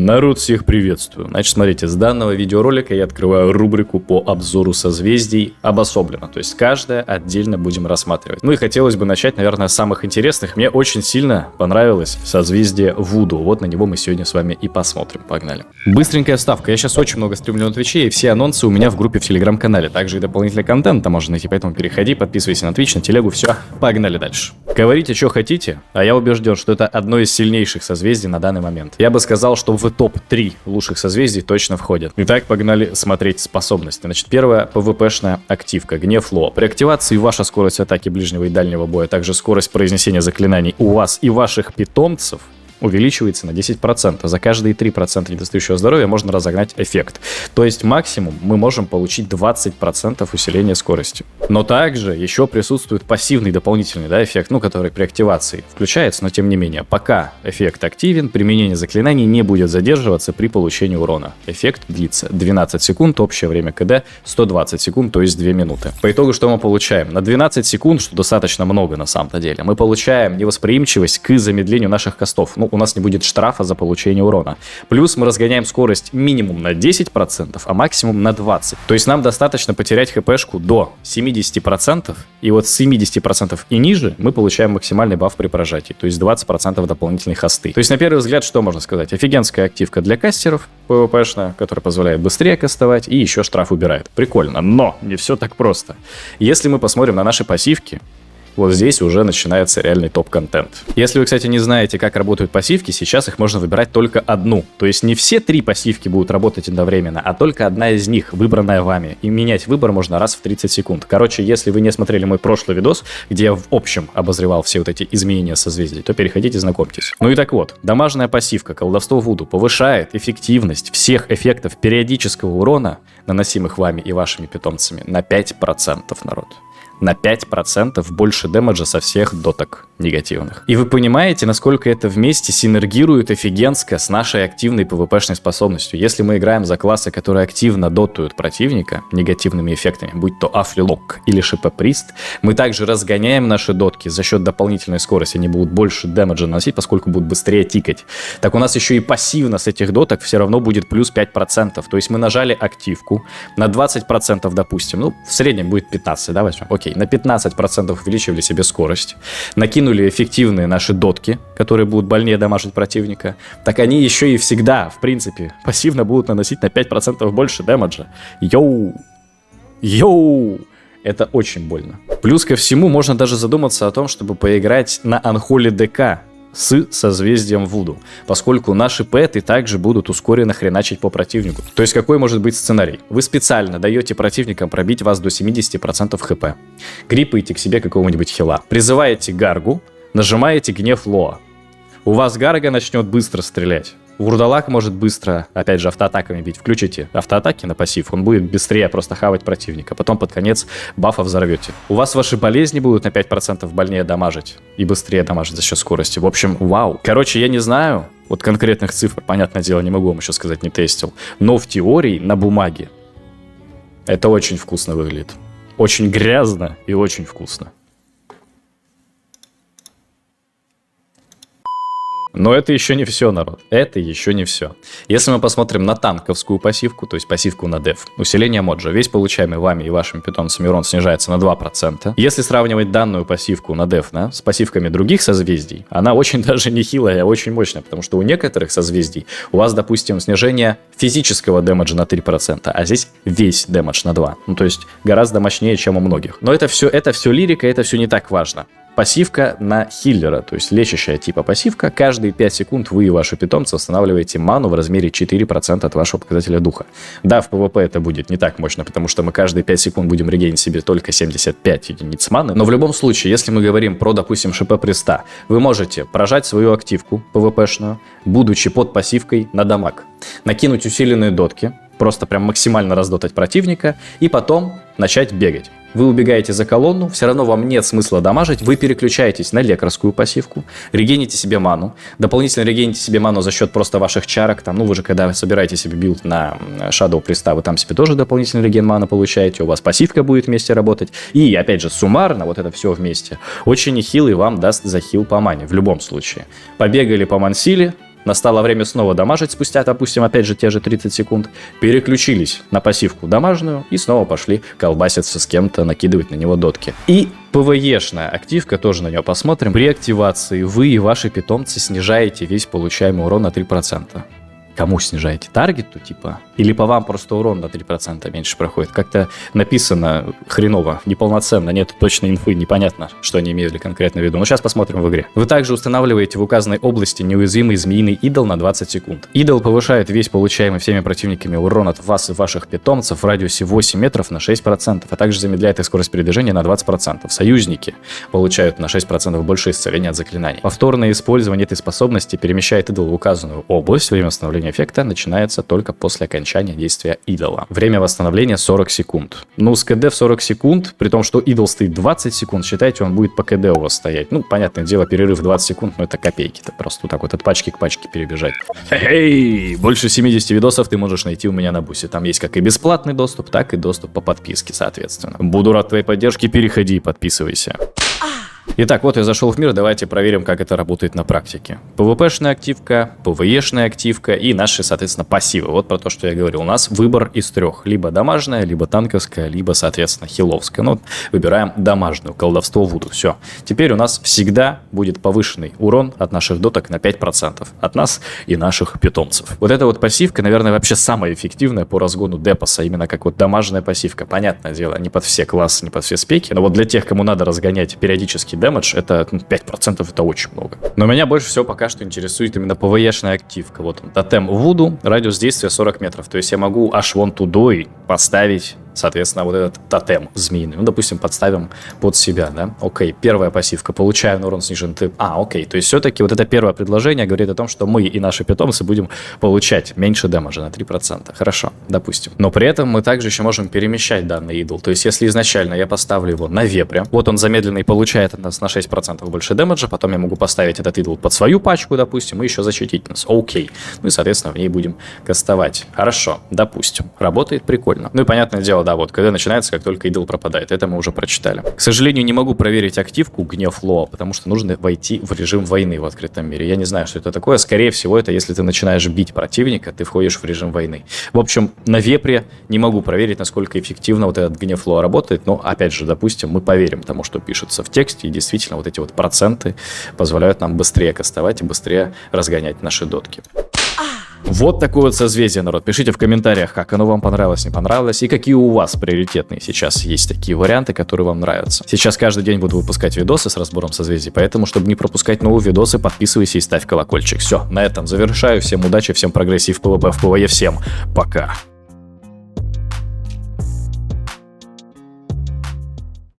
Народ, всех приветствую. Значит, смотрите, с данного видеоролика я открываю рубрику по обзору созвездий обособленно. То есть каждое отдельно будем рассматривать. Ну и хотелось бы начать, наверное, с самых интересных. Мне очень сильно понравилось созвездие Вуду. Вот на него мы сегодня с вами и посмотрим. Погнали. Быстренькая вставка. Я сейчас очень много стримлю на Твиче, и все анонсы у меня в группе в Телеграм-канале. Также и дополнительный контент там можно найти, поэтому переходи, подписывайся на Твич, на телегу. Все, погнали дальше. Говорите, что хотите, а я убежден, что это одно из сильнейших созвездий на данный момент. Я бы сказал, что в топ-3 лучших созвездий точно входят. Итак, погнали смотреть способности. Значит, первая ПВПшная активка, Гнев Ло. При активации ваша скорость атаки ближнего и дальнего боя, а также скорость произнесения заклинаний у вас и ваших питомцев увеличивается на 10%. За каждые 3% недостающего здоровья можно разогнать эффект. То есть максимум мы можем получить 20% усиления скорости. Но также еще присутствует пассивный дополнительный эффект, который при активации включается, но тем не менее, пока эффект активен, применение заклинаний не будет задерживаться при получении урона. Эффект длится 12 секунд, общее время КД 120 секунд, то есть 2 минуты. По итогу что мы получаем? На 12 секунд, что достаточно много на самом-то деле, мы получаем невосприимчивость к замедлению наших кастов. У нас не будет штрафа за получение урона. Плюс мы разгоняем скорость минимум на 10%, а максимум на 20%. То есть нам достаточно потерять хпшку до 70%, и вот с 70% и ниже мы получаем максимальный баф при прожатии, то есть 20% дополнительной хосты. То есть на первый взгляд что можно сказать? Офигенская активка для кастеров, ПВПшная, которая позволяет быстрее кастовать и еще штраф убирает. Прикольно, но не все так просто. Если мы посмотрим на наши пассивки, вот здесь уже начинается реальный топ-контент. Если вы, кстати, не знаете, как работают пассивки, сейчас их можно выбирать только одну. То есть не все 3 пассивки будут работать одновременно, а только одна из них, выбранная вами. И менять выбор можно раз в 30 секунд. Короче, если вы не смотрели мой прошлый видос, где я в общем обозревал все вот эти изменения созвездий, то переходите, знакомьтесь. Ну и так вот, дамажная пассивка колдовство Вуду повышает эффективность всех эффектов периодического урона, наносимых вами и вашими питомцами, на 5%, народ. На 5% больше дэмэджа со всех доток негативных. И вы понимаете, насколько это вместе синергирует офигенско с нашей активной ПВПшной способностью. Если мы играем за классы, которые активно дотуют противника негативными эффектами, будь то Афлилок или ШП-Прист, мы также разгоняем наши дотки за счет дополнительной скорости. Они будут больше дэмэджа наносить, поскольку будут быстрее тикать. Так у нас еще и пассивно с этих доток все равно будет плюс 5%. То есть мы нажали активку на 20%, допустим, в среднем будет 15, да, возьмем? Окей. На 15% увеличивали себе скорость, накинули эффективные наши дотки, которые будут больнее дамажить противника, так они еще и всегда, в принципе, пассивно будут наносить на 5% больше дэмэджа. Йоу! Это очень больно. Плюс ко всему, можно даже задуматься о том, чтобы поиграть на Анхоле ДК с созвездием Вуду, поскольку наши пэты также будут ускоренно хреначить по противнику. То есть какой может быть сценарий? Вы специально даете противникам пробить вас до 70% хп, гриппаете к себе какого-нибудь хила, призываете Гаргу, нажимаете Гнев Лоа. У вас Гарга начнет быстро стрелять. Вурдалак может быстро, опять же, автоатаками бить. Включите автоатаки на пассив, он будет быстрее просто хавать противника. Потом под конец бафа взорвете. У вас ваши болезни будут на 5% больнее дамажить и быстрее дамажить за счет скорости. В общем, вау. Короче, я не знаю, вот конкретных цифр, понятное дело, не могу вам еще сказать, не тестил. Но в теории, на бумаге, это очень вкусно выглядит. Очень грязно и очень вкусно. Но это еще не все, народ. Это еще не все. Если мы посмотрим на танковскую пассивку, то есть пассивку на деф, усиление моджа, весь получаемый вами и вашими питомцами урон снижается на 2%. Если сравнивать данную пассивку на деф с пассивками других созвездий, она очень даже не хилая, а очень мощная, потому что у некоторых созвездий у вас, допустим, снижение физического дэмэджа на 3%, а здесь весь дэмэдж на 2%. То есть гораздо мощнее, чем у многих. Но это все лирика, это все не так важно. Пассивка на хиллера, то есть лечащая типа пассивка. Каждые 5 секунд вы и ваши питомцы восстанавливаете ману в размере 4% от вашего показателя духа. Да, в PvP это будет не так мощно, потому что мы каждые 5 секунд будем регенить себе только 75 единиц маны. Но в любом случае, если мы говорим про, допустим, ШП-Приста, вы можете прожать свою активку PvP-шную, будучи под пассивкой на дамаг. Накинуть усиленные дотки, просто прям максимально раздотать противника и потом начать бегать. Вы убегаете за колонну, все равно вам нет смысла дамажить, вы переключаетесь на лекарскую пассивку, регените себе ману, дополнительно регените себе ману за счет просто ваших чарок, вы же когда собираете себе билд на Shadow Priest, вы там себе тоже дополнительный реген маны получаете, у вас пассивка будет вместе работать, и опять же суммарно вот это все вместе очень нехилый вам даст захил по мане в любом случае. Побегали по мансиле, Настало время снова дамажить спустя, допустим, опять же те же 30 секунд. Переключились на пассивку дамажную и снова пошли колбаситься с кем-то, накидывать на него дотки. И ПВЕшная активка, тоже на нее посмотрим. При активации вы и ваши питомцы снижаете весь получаемый урон на 3%. Кому снижаете? Таргету, типа? Или по вам просто урон на 3% меньше проходит? Как-то написано хреново, неполноценно, нет точной инфы, непонятно, что они имели конкретно в виду. Но сейчас посмотрим в игре. Вы также устанавливаете в указанной области неуязвимый змеиный идол на 20 секунд. Идол повышает весь получаемый всеми противниками урон от вас и ваших питомцев в радиусе 8 метров на 6%, а также замедляет их скорость передвижения на 20%. Союзники получают на 6% больше исцеления от заклинаний. Повторное использование этой способности перемещает идол в указанную область. Время восстановления эффекта начинается только после окончания действия идола. Время восстановления 40 секунд. Ну, с КД в 40 секунд, при том, что идол стоит 20 секунд, считайте, он будет по КД у вас стоять. Ну, понятное дело, перерыв 20 секунд, но это копейки. Это просто вот так вот от пачки к пачке перебежать. Эй, больше 70 видосов ты можешь найти у меня на бусе. Там есть как и бесплатный доступ, так и доступ по подписке, соответственно. Буду рад твоей поддержке, переходи и подписывайся. Итак, вот я зашел в мир, давайте проверим, как это работает на практике. ПВПшная активка, ПВЕшная активка и наши, соответственно, пассивы. Вот про то, что я говорил. У нас выбор из трех. Либо дамажная, либо танковская, либо, соответственно, хиловская. Ну, выбираем дамажную, колдовство Вуду. Все. Теперь у нас всегда будет повышенный урон от наших доток на 5%. От нас и наших питомцев. Вот эта вот пассивка, наверное, вообще самая эффективная по разгону депоса. Именно как вот дамажная пассивка. Понятное дело, не под все классы, не под все спеки. Но вот для тех, кому надо разгонять периодически дэмэдж, это 5%, это очень много. Но меня больше всего пока что интересует именно ПВЕшная активка. Вот он, тотем Вуду, радиус действия 40 метров. То есть я могу аж вон тудой поставить, соответственно, вот этот тотем змеиный. Ну, допустим, подставим под себя, да? Окей, первая пассивка. Получаем урон снижен тип. Окей. То есть все-таки вот это первое предложение говорит о том, что мы и наши питомцы будем получать меньше дэмэджа на 3%. Хорошо, допустим. Но при этом мы также еще можем перемещать данный идол. То есть если изначально я поставлю его на вепре, вот он замедленный получает от нас на 6% больше дэмэджа, потом я могу поставить этот идол под свою пачку, допустим, и еще защитить нас. Окей. Ну и, соответственно, в ней будем кастовать. Хорошо, допустим. Работает прикольно. Ну и понятное дело, да, вот когда начинается, как только идол пропадает. Это мы уже прочитали. К сожалению, не могу проверить активку Гнев Лоа, потому что нужно войти в режим войны в открытом мире. Я не знаю, что это такое. Скорее всего, это если ты начинаешь бить противника, ты входишь в режим войны. В общем, на вепре не могу проверить, насколько эффективно вот этот Гнев Лоа работает, но, опять же, допустим, мы поверим тому, что пишется в тексте, и действительно вот эти вот проценты позволяют нам быстрее кастовать и быстрее разгонять наши дотки. Вот такое вот созвездие, народ. Пишите в комментариях, как оно вам понравилось, не понравилось, и какие у вас приоритетные сейчас есть такие варианты, которые вам нравятся. Сейчас каждый день буду выпускать видосы с разбором созвездий, поэтому, чтобы не пропускать новые видосы, подписывайся и ставь колокольчик. Все, на этом завершаю. Всем удачи, всем прогрессии в ПВП, в ПВЕ, всем пока.